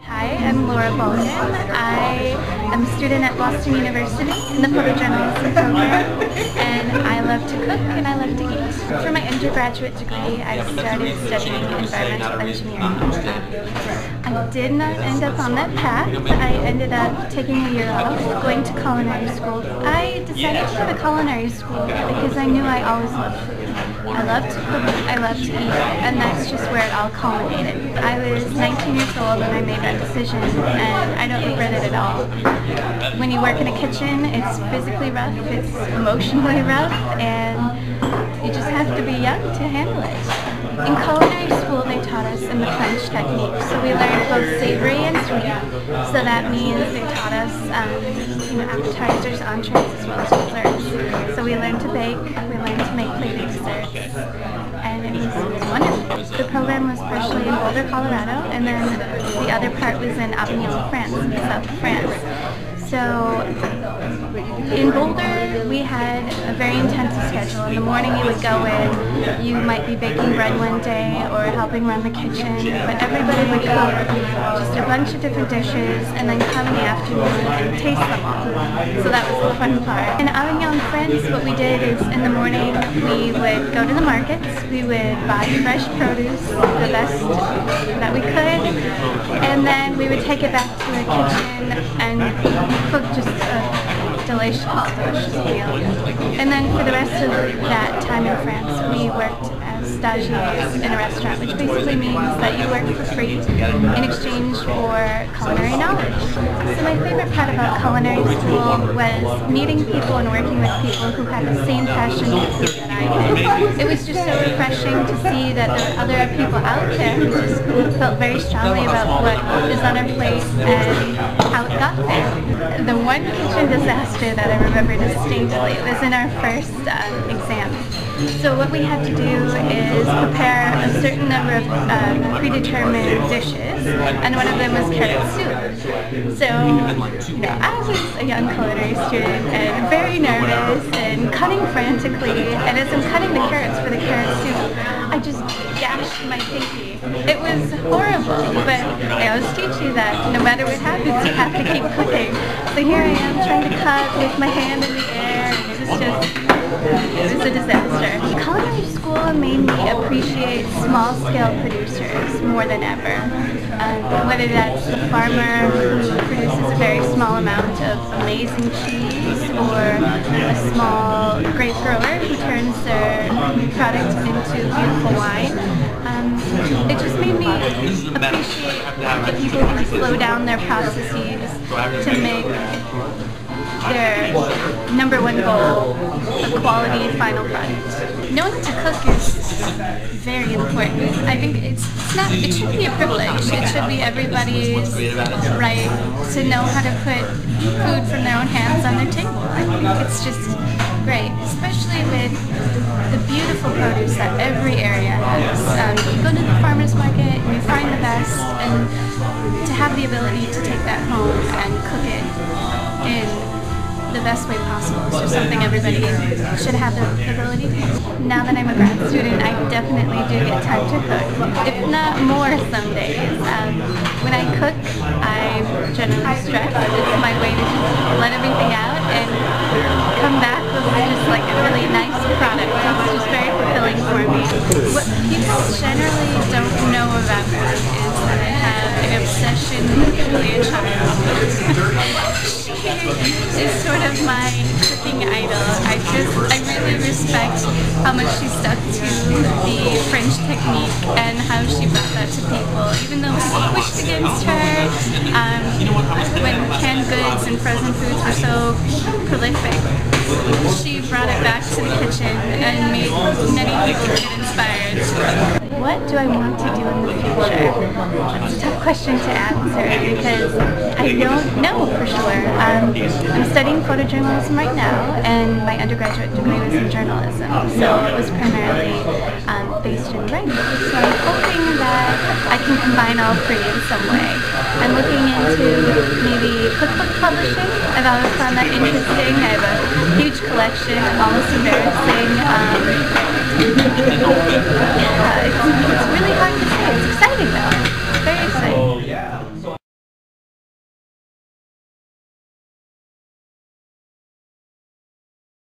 Hi, I'm Bulgrin. I am a student at Boston University in the photojournalism program, and I love to cook and I love to eat. For my undergraduate degree, I started studying environmental engineering. I did not end up on that path. I ended up taking a year off, going to culinary school. I decided to go to culinary school because I knew I always loved food. I love to cook, I love to eat, and that's just where it all culminated. I was 19 years old when I made that decision, and I don't regret it at all. When you work in a kitchen, it's physically rough, it's emotionally rough, and you just have to be young to handle it. In culinary school, they taught us in the French technique, so we learned both savory and sweet. So that means they taught us appetizers, entrees, as well as desserts. So we learned to bake, we learned to make plated desserts, and it was wonderful. The program was partially in Boulder, Colorado, and then the other part was in Avignon, France, in the south of France. So in Boulder, we had a very intensive schedule. In the morning you would go in, you might be baking bread one day or helping run the kitchen, but everybody would cook just a bunch of different dishes and then come in the afternoon and taste them all. So that was the fun part. In Avignon, France, what we did is in the morning we would go to the markets, we would buy fresh produce, the best that we could, and then we would take it back to the kitchen and cook just a delicious meal. And then for the rest of that time in France, we worked as stagiaires in a restaurant, which basically means that you work for free in exchange for culinary knowledge. So my favorite part about culinary school was meeting people and working with people who had the same passion for food that I did. It was just so refreshing to see that there were other people out there who just felt very strongly about what is on our plate and how it got there. The one kitchen disaster that I remember distinctly was in our first exam. So what we had to do is prepare a certain number of predetermined dishes, and one of them was carrot soup. So, I was a young culinary student and very nervous and cutting frantically, and as I'm cutting the carrots for the carrot soup, I just gashed my pinky. It was horrible, but I always teach you that no matter what happens, you have to keep cooking. So here I am trying to cut with my hand in the air, and it was a disaster. Culinary school made me appreciate small-scale producers more than ever. Whether that's the farmer who produces a very small amount of amazing cheese, or a small grape grower who turns their product into beautiful wine. It just made me appreciate the people who slow down their processes to make their number one goal a quality final product. Knowing to cook is very important. I think it should be a privilege. It should be everybody's right to know how to put food from their own hands on their table. I think it's just great, especially with the beautiful produce that every area has. You go to the farmer's market and you find the best, and to have the ability to take that home and cook it in the best way possible is just something everybody should have the ability to. Now that I'm a grad student, I definitely do get time to cook, if not more some days. When I cook, I'm generally stressed. It's my way to just let everything out and come back with just like a really nice product. It's just very fulfilling for me. What people generally don't know about me is that I have an obsession with Julia Child. Is sort of my cooking idol. I really respect how much she stuck to the French technique and how she brought that to people. Even though people pushed against her, when canned goods and frozen foods were so prolific, she brought it back to the kitchen and made many people get inspired. What do I want to do in the future? It's a tough question to answer because I don't know for sure. I'm studying photojournalism right now, and my undergraduate degree was in journalism, so it was primarily based in writing. So I'm hoping that I can combine all three in some way. I'm looking into maybe cookbook publishing. I've always found that interesting. I have a huge collection, almost embarrassing.